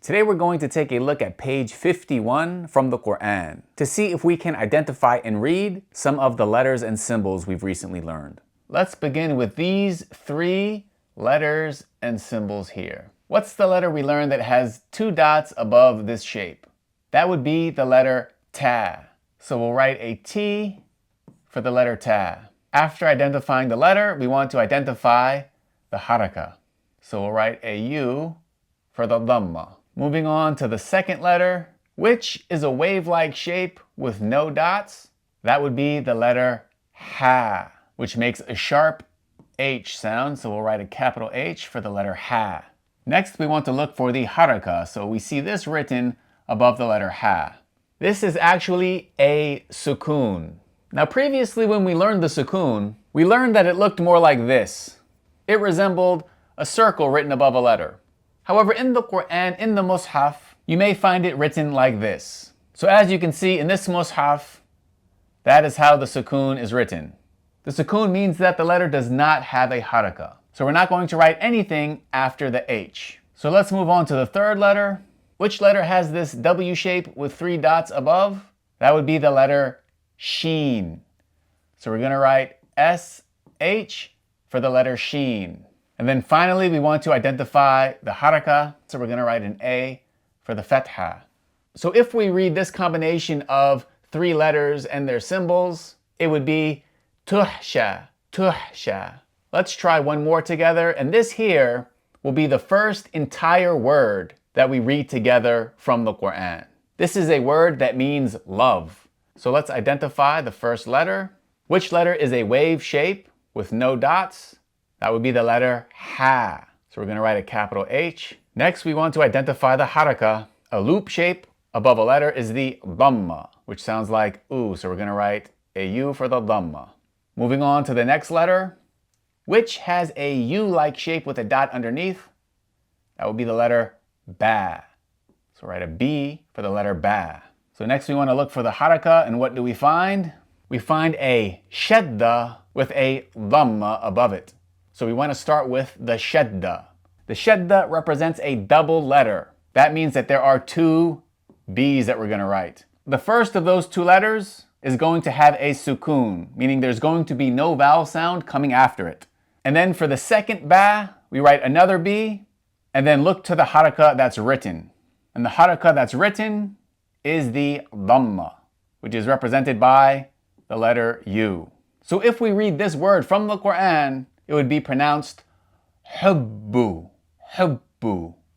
Today we're going to take a look at page 51 from the Qur'an to see if we can identify and read some of the letters and symbols we've recently learned. Let's begin with these 3 letters and symbols here. What's the letter we learned that has 2 dots above this shape? That would be the letter ta. So we'll write a T for the letter ta. After identifying the letter, we want to identify the haraka. So we'll write a U for the dhamma. Moving on to the second letter, which is a wave-like shape with no dots. That would be the letter ha, which makes a sharp H sound. So we'll write a capital H for the letter ha. Next, we want to look for the haraka. So we see this written above the letter ha. This is actually a sukoon. Now previously when we learned the sukoon, we learned that it looked more like this. It resembled a circle written above a letter. However, in the Qur'an, in the Mus'haf, you may find it written like this. So as you can see in this Mus'haf, that is how the sukoon is written. The sukoon means that the letter does not have a haraka. So we're not going to write anything after the H. So let's move on to the third letter. Which letter has this W shape with 3 dots above? That would be the letter sheen. So we're going to write SH for the letter sheen. And then finally, we want to identify the haraka. So we're going to write an A for the fatha. So if we read this combination of 3 letters and their symbols, it would be tuhsha, tuhsha. Let's try one more together. And this here will be the first entire word that we read together from the Qur'an. This is a word that means love. So let's identify the first letter. Which letter is a wave shape with no dots? That would be the letter ha. So we're going to write a capital H. Next, we want to identify the haraka. A loop shape above a letter is the dhamma, which sounds like oo. So we're going to write a U for the dhamma. Moving on to the next letter, which has a U-like shape with a dot underneath. That would be the letter ba. So write a B for the letter ba. So next we want to look for the haraka, and what do we find? We find a shadda with a dhamma above it. So we want to start with the shadda. The shadda represents a double letter. That means that there are 2 B's that we're going to write. The first of those 2 letters is going to have a sukoon, meaning there's going to be no vowel sound coming after it. And then for the second ba, we write another B, and then look to the haraka that's written. And the haraka that's written is the dhamma, which is represented by the letter U. So if we read this word from the Qur'an, it would be pronounced hubbu, hubbu.